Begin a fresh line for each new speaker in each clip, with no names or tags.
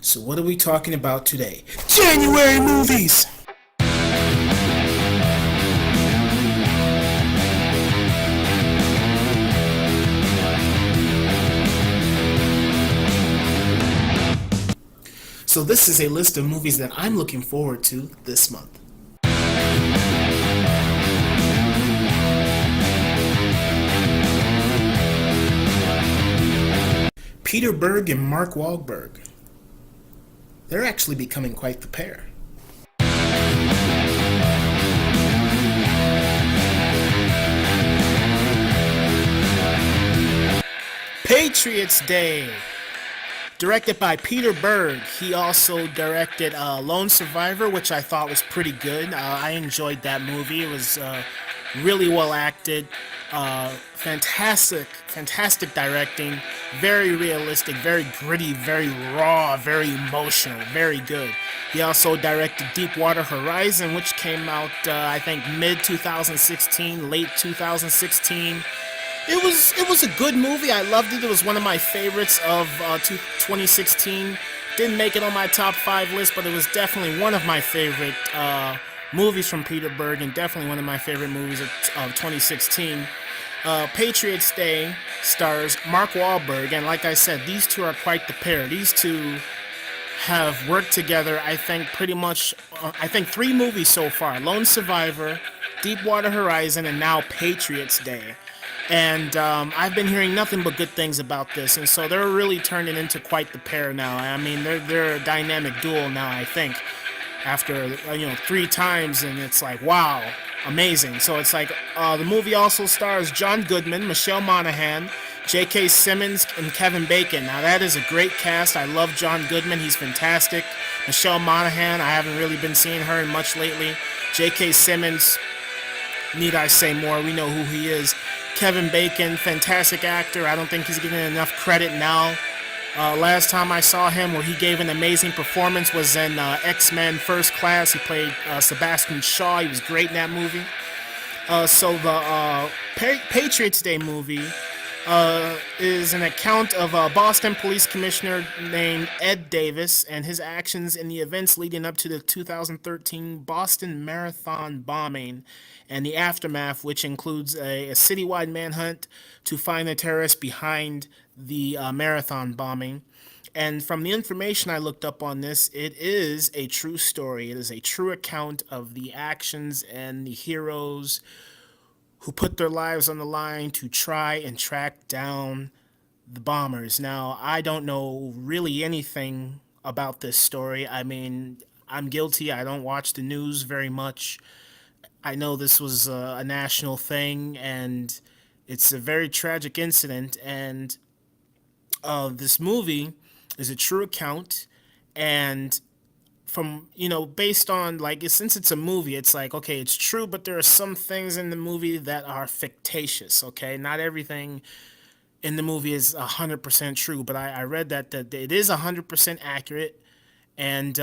So what are we talking about today? January movies! So this is a list of movies that I'm looking forward to this month. Peter Berg and Mark Wahlberg. They're actually becoming quite the pair. Patriots Day. Directed by Peter Berg. He also directed Lone Survivor, which I thought was pretty good. I enjoyed that movie. It was really well acted. Fantastic directing. Very realistic, very gritty, very raw, very emotional, very good. He also directed Deepwater Horizon, which came out, I think, mid-2016, late 2016. It was a good movie. I loved it. It was one of my favorites of 2016. Didn't make it on my top 5 list, but it was definitely one of my favorite movies from Peter Berg, and definitely one of my favorite movies of 2016. Patriots Day stars Mark Wahlberg, and like I said, these two are quite the pair. These two have worked together, I think, pretty much, 3 movies so far. Lone Survivor, Deepwater Horizon, and now Patriots Day. And I've been hearing nothing but good things about this, and so they're really turning into quite the pair now. I mean, they're a dynamic duo now, I think, after 3 times, and it's like, wow, amazing. So it's like the movie also stars John Goodman, Michelle Monaghan, J.K. Simmons, and Kevin Bacon. Now that is a great cast. I love John Goodman. He's fantastic. Michelle Monaghan, I haven't really been seeing her in much lately. J.K. Simmons, need I say more? We know who he is. Kevin Bacon, fantastic actor. I don't think he's getting enough credit now. Last time I saw him where he gave an amazing performance was in X-Men First Class. He played Sebastian Shaw. He was great in that movie. So the Patriots Day movie is an account of a Boston police commissioner named Ed Davis and his actions in the events leading up to the 2013 Boston Marathon bombing and the aftermath, which includes a citywide manhunt to find the terrorists behind the marathon bombing. And from the information I looked up on this, it is a true story. It is a true account of the actions and the heroes who put their lives on the line to try and track down the bombers. Now, I don't know really anything about this story. I mean, I'm guilty. I don't watch the news very much. I know this was a national thing, and it's a very tragic incident, and this movie is a true account, and from, based on, like, since it's a movie, it's like, okay, it's true, but there are some things in the movie that are fictitious, okay? Not everything in the movie is 100% true, but I read that it is 100% accurate, and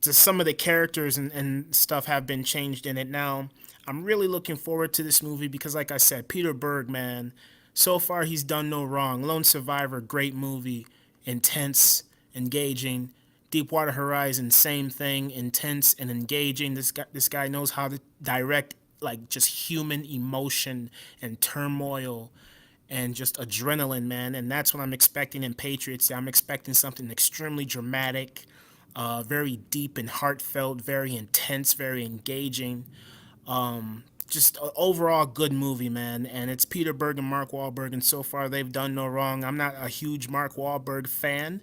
just some of the characters and stuff have been changed in it. Now, I'm really looking forward to this movie because, like I said, Peter Berg, man, so far he's done no wrong. Lone Survivor, great movie, intense, engaging. Deepwater Horizon, same thing, intense and engaging. This guy knows how to direct, like, just human emotion and turmoil and just adrenaline, man. And that's what I'm expecting in Patriots. I'm expecting something extremely dramatic, very deep and heartfelt, very intense, very engaging. Just an overall good movie, man. And it's Peter Berg and Mark Wahlberg, and so far they've done no wrong. I'm not a huge Mark Wahlberg fan,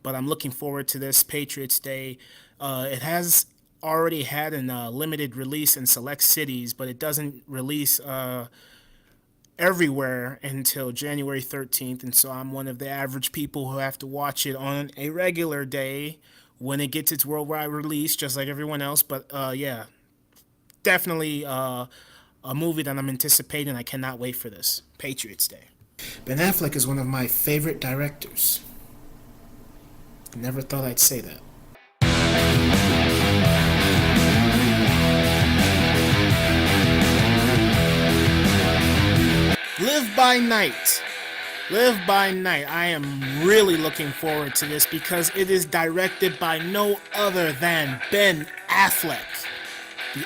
but I'm looking forward to this Patriots Day. It has already had a limited release in select cities, but it doesn't release everywhere until January 13th, and so I'm one of the average people who have to watch it on a regular day when it gets its worldwide release, just like everyone else. But yeah, definitely a movie that I'm anticipating. I cannot wait for this. Patriots Day. Ben Affleck is one of my favorite directors. Never thought I'd say that. Live by Night. Live by Night. I am really looking forward to this because it is directed by no other than Ben Affleck. The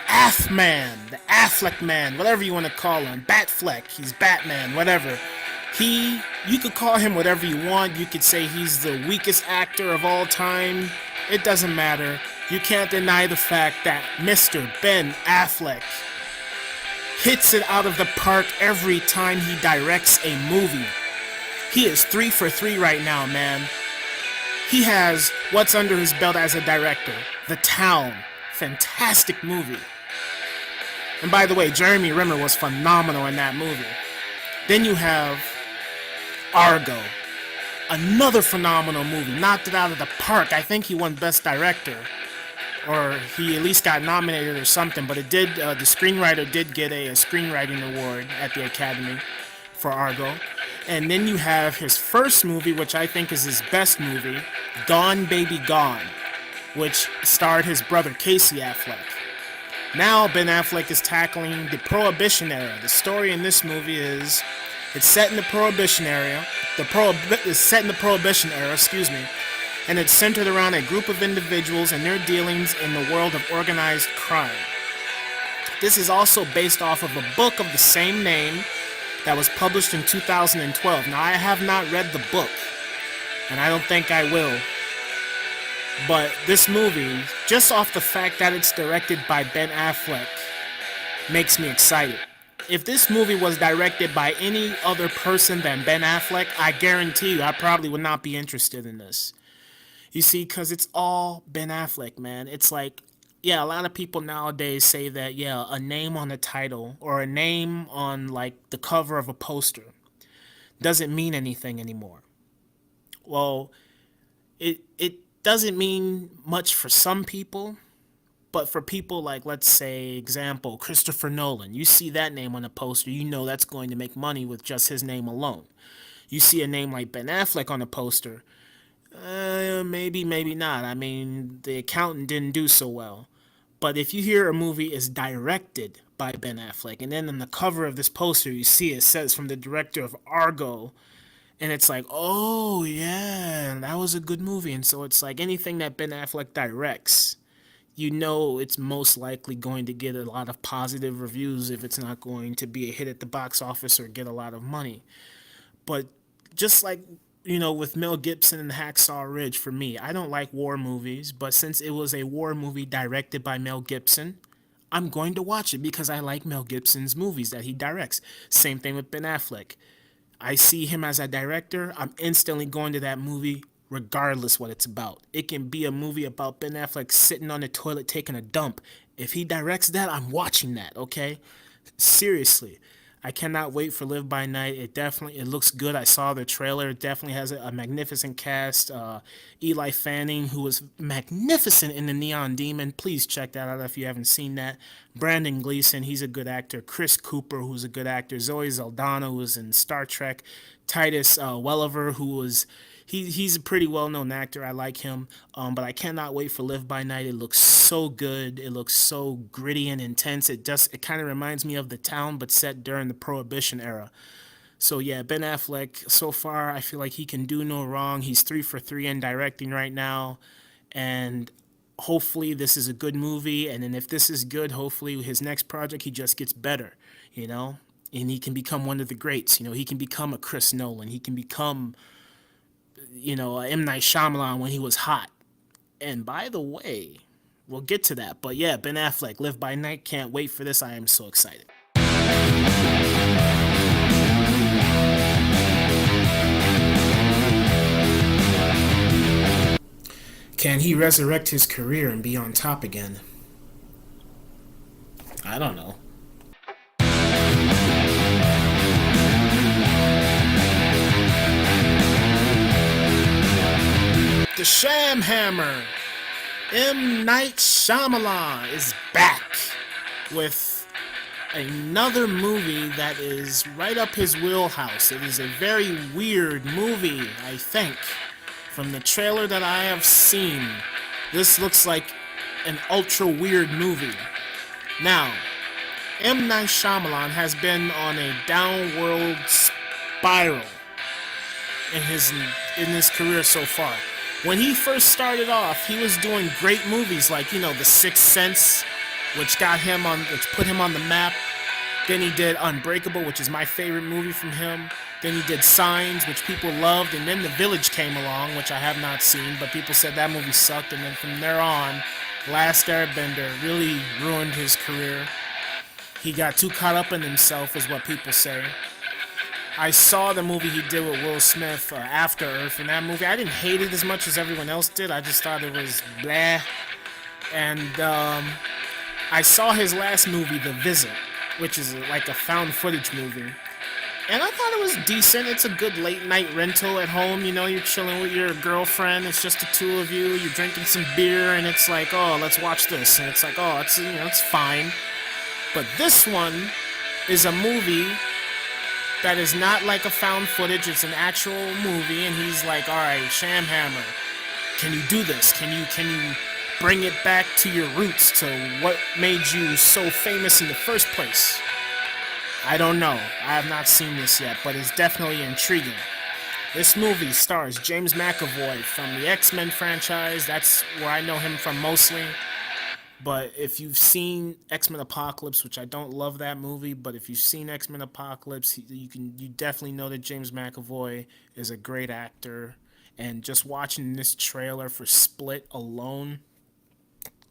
the Affleck man, whatever you want to call him. Batfleck, he's Batman, whatever. You could call him whatever you want. You could say he's the weakest actor of all time. It doesn't matter. You can't deny the fact that Mr. Ben Affleck hits it out of the park every time he directs a movie. He is 3 for 3 right now, man. He has what's under his belt as a director. The Town. Fantastic movie. And by the way, Jeremy Renner was phenomenal in that movie. Then you have Argo. Another phenomenal movie. Knocked it out of the park. I think he won Best Director. Or he at least got nominated or something. But it did. The screenwriter did get a screenwriting award at the Academy for Argo. And then you have his first movie, which I think is his best movie, Gone Baby Gone, which starred his brother Casey Affleck. Now Ben Affleck is tackling the Prohibition Era. The story in this movie is it's set in the Prohibition Era. It's set in the Prohibition Era, and it's centered around a group of individuals and their dealings in the world of organized crime. This is also based off of a book of the same name that was published in 2012. Now, I have not read the book, and I don't think I will. But this movie, just off the fact that it's directed by Ben Affleck, makes me excited. If this movie was directed by any other person than Ben Affleck, I guarantee you I probably would not be interested in this. You see, because it's all Ben Affleck, man. It's like, yeah, a lot of people nowadays say that, yeah, a name on the title or a name on, like, the cover of a poster doesn't mean anything anymore. Well, it doesn't mean much for some people, but for people like, let's say, example, Christopher Nolan, you see that name on a poster, you know that's going to make money with just his name alone. You see a name like Ben Affleck on a poster, maybe, maybe not. I mean, The Accountant didn't do so well. But if you hear a movie is directed by Ben Affleck, and then on the cover of this poster you see it says from the director of Argo, and it's like, oh yeah, that was a good movie. And so it's like anything that Ben Affleck directs, you know it's most likely going to get a lot of positive reviews if it's not going to be a hit at the box office or get a lot of money. But just like, with Mel Gibson and Hacksaw Ridge, for me, I don't like war movies, but since it was a war movie directed by Mel Gibson, I'm going to watch it because I like Mel Gibson's movies that he directs. Same thing with Ben Affleck. I see him as a director, I'm instantly going to that movie regardless what it's about. It can be a movie about Ben Affleck sitting on the toilet taking a dump. If he directs that, I'm watching that, okay? Seriously. I cannot wait for Live by Night. It looks good. I saw the trailer. It definitely has a magnificent cast. Eli Fanning, who was magnificent in The Neon Demon. Please check that out if you haven't seen that. Brandon Gleeson, he's a good actor. Chris Cooper, who's a good actor. Zoe Saldana, who was in Star Trek. Titus Welliver, who was he's a pretty well-known actor. I like him. But I cannot wait for Live by Night. It looks so good. It looks so gritty and intense. It kind of reminds me of The Town, but set during the Prohibition era. So yeah, Ben Affleck, so far, I feel like he can do no wrong. He's 3 for 3 in directing right now. And hopefully this is a good movie. And then if this is good, hopefully his next project, he just gets better, and he can become one of the greats. He can become a Chris Nolan. He can become M. Night Shyamalan when he was hot. And by the way, we'll get to that. But yeah, Ben Affleck, Live by Night, can't wait for this. I am so excited. Can he resurrect his career and be on top again? I don't know. The Sham Hammer, M. Night Shyamalan, is back with another movie that is right up his wheelhouse. It is a very weird movie, I think. From the trailer that I have seen, this looks like an ultra weird movie. Now, M. Night Shyamalan has been on a downward spiral in his career so far. When he first started off, he was doing great movies like The Sixth Sense, which put him on the map. Then he did Unbreakable, which is my favorite movie from him. Then he did Signs, which people loved, and then The Village came along, which I have not seen, but people said that movie sucked. And then from there on, Last Airbender really ruined his career. He got too caught up in himself, is what people say. I saw the movie he did with Will Smith, After Earth, and that movie, I didn't hate it as much as everyone else did. I just thought it was blah. And I saw his last movie, The Visit, which is like a found footage movie. And I thought it was decent. It's a good late night rental at home. You're chilling with your girlfriend. It's just the two of you. You're drinking some beer, and it's like, oh, let's watch this. And it's like, oh, it's fine. But this one is a movie that is not like a found footage. It's an actual movie, and he's like, all right, Shamhammer, can you do this? Can you bring it back to your roots, to what made you so famous in the first place? I don't know. I have not seen this yet, but it's definitely intriguing. This movie stars James McAvoy from the X-Men franchise. That's where I know him from mostly. But if you've seen X-Men Apocalypse, which I don't love that movie, but if you've seen X-Men Apocalypse, you definitely know that James McAvoy is a great actor. And just watching this trailer for Split alone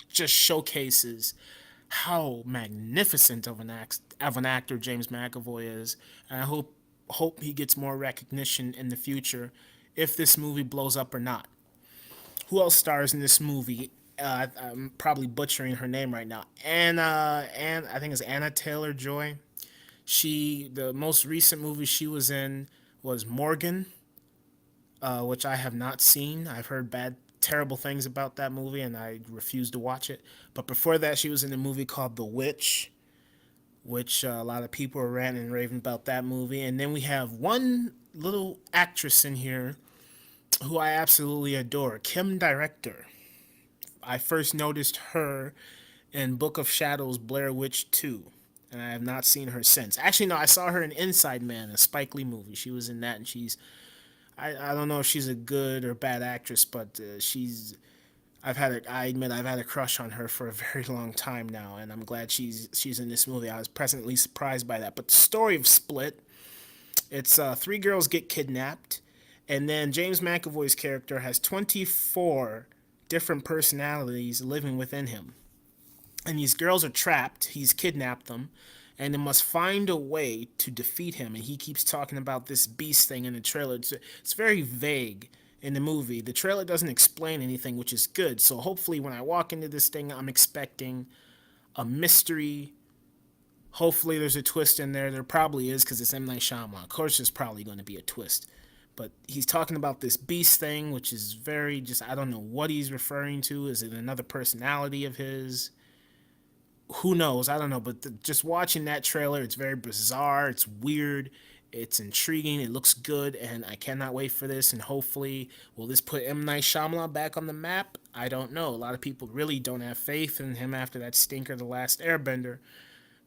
just showcases how magnificent of an actor James McAvoy is, and I hope he gets more recognition in the future if this movie blows up or not. Who else stars in this movie? I'm probably butchering her name right now. I think it's Anna Taylor-Joy. The most recent movie she was in was Morgan, which I have not seen. I've heard terrible things about that movie, and I refuse to watch it. But before that, she was in a movie called The Witch, which a lot of people are ranting and raving about that movie. And then we have one little actress in here who I absolutely adore, Kim Director. I first noticed her in Book of Shadows, Blair Witch 2, and I have not seen her since. Actually, no, I saw her in Inside Man, a Spike Lee movie. She was in that, and I don't know if she's a good or bad actress, but I admit I've had a crush on her for a very long time now, and I'm glad she's in this movie. I was pleasantly surprised by that. But the story of Split, it's 3 girls get kidnapped, and then James McAvoy's character has 24 different personalities living within him. And these girls are trapped. He's kidnapped them, and they must find a way to defeat him. And he keeps talking about this beast thing in the trailer. It's very vague in the movie. The trailer doesn't explain anything, which is good. So hopefully when I walk into this thing, I'm expecting a mystery. Hopefully there's a twist in there. There probably is, because it's M. Night Shyamalan. Of course there's probably going to be a twist. But he's talking about this beast thing, which is very I don't know what he's referring to. Is it another personality of his? Who knows? I don't know. But just watching that trailer, it's very bizarre. It's weird. It's intriguing. It looks good. And I cannot wait for this. And hopefully, will this put M. Night Shyamalan back on the map? I don't know. A lot of people really don't have faith in him after that stinker, The Last Airbender.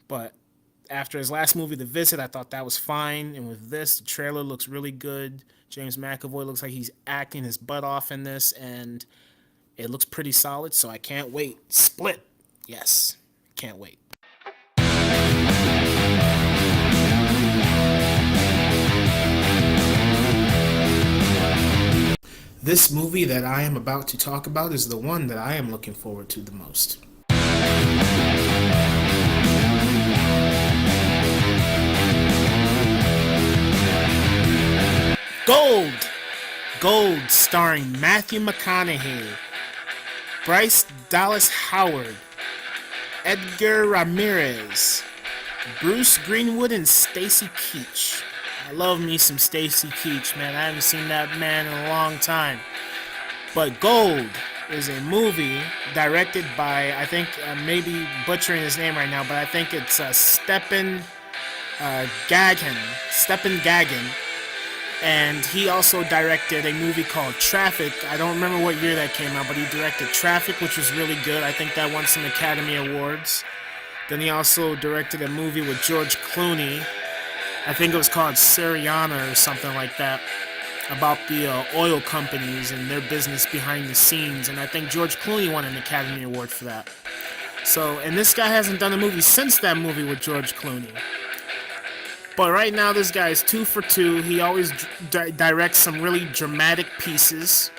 But after his last movie, The Visit, I thought that was fine. And with this, the trailer looks really good. James McAvoy looks like he's acting his butt off in this. And it looks pretty solid. So I can't wait. Split. Yes. Can't wait. This movie that I am about to talk about is the one that I am looking forward to the most. Gold, starring Matthew McConaughey, Bryce Dallas Howard, Edgar Ramirez, Bruce Greenwood, and Stacy Keach. I love me some Stacy Keach, man. I haven't seen that man in a long time. But Gold is a movie directed by, I think, maybe butchering his name right now, but I think it's Stepan Gagin. And he also directed a movie called Traffic. I don't remember what year that came out, but he directed Traffic, which was really good. I think that won some Academy Awards. Then he also directed a movie with George Clooney. I think it was called Syriana or something like that. about the oil companies and their business behind the scenes, and I think George Clooney won an Academy Award for that. So, and this guy hasn't done a movie since that movie with George Clooney. But right now, this guy is 2 for 2. He always directs some really dramatic pieces.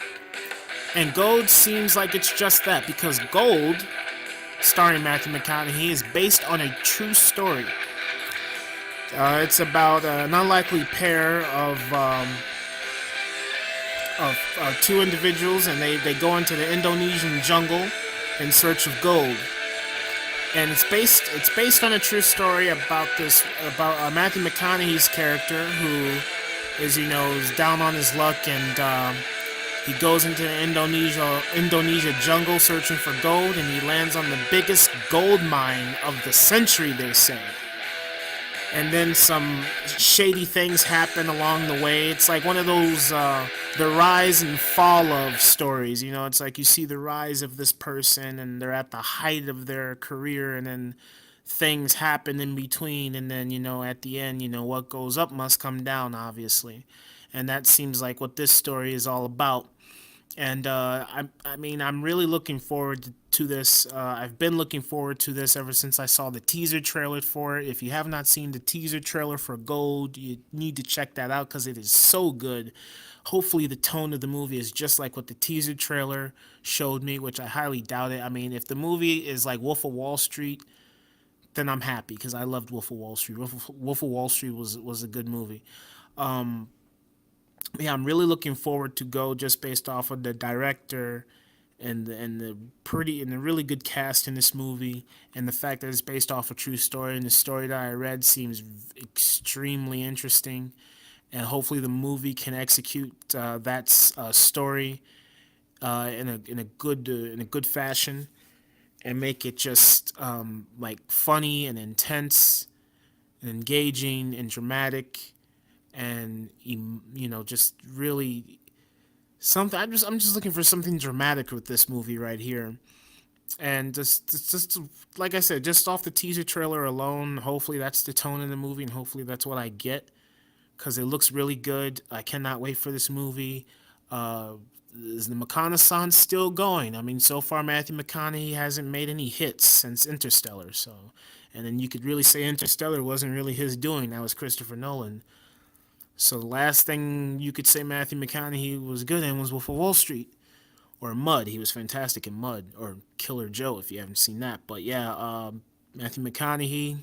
And Gold seems like it's just that, because Gold, starring Matthew McConaughey, is based on a true story. It's about an unlikely pair of two individuals, and they go into the Indonesian jungle in search of gold. And it's based on a true story about Matthew McConaughey's character, who is down on his luck, and he goes into the Indonesia jungle searching for gold, and he lands on the biggest gold mine of the century, they say. And then some shady things happen along the way. It's like one of those the rise and fall of stories. It's like you see the rise of this person, and they're at the height of their career, and then things happen in between, and then at the end, what goes up must come down, obviously. And that seems like what this story is all about. And I'm really looking forward to this. I've been looking forward to this ever since I saw the teaser trailer for it. If you have not seen the teaser trailer for Gold, you need to check that out because it is so good. Hopefully the tone of the movie is just like what the teaser trailer showed me, which I highly doubt it. I mean, if the movie is like Wolf of Wall Street, then I'm happy because I loved Wolf of Wall Street. Wolf of Wall Street was a good movie. Yeah, I'm really looking forward to Go just based off of the director and the really good cast in this movie, and the fact that it's based off a true story, and the story that I read seems extremely interesting, and hopefully the movie can execute that story in a good fashion, and make it just like funny and intense and engaging and dramatic, and just really something. I'm just looking for something dramatic with this movie right here, and just like I said, just off the teaser trailer alone, hopefully that's the tone of the movie, and hopefully that's what I get, because it looks really good. I cannot wait for this movie. Is the McConaughey still going? I mean, so far Matthew McConaughey hasn't made any hits since Interstellar, so, and then you could really say Interstellar wasn't really his doing. That was Christopher Nolan. So the last thing you could say Matthew McConaughey was good in was Wolf of Wall Street. Or Mud. He was fantastic in Mud. Or Killer Joe, if you haven't seen that. But yeah, Matthew McConaughey.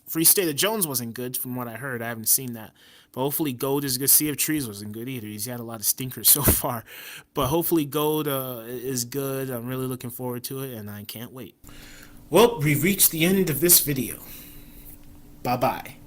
Free State of Jones wasn't good from what I heard. I haven't seen that. But hopefully Gold is good. Sea of Trees wasn't good either. He's had a lot of stinkers so far. But hopefully Gold is good. I'm really looking forward to it, and I can't wait. Well, we've reached the end of this video. Bye-bye.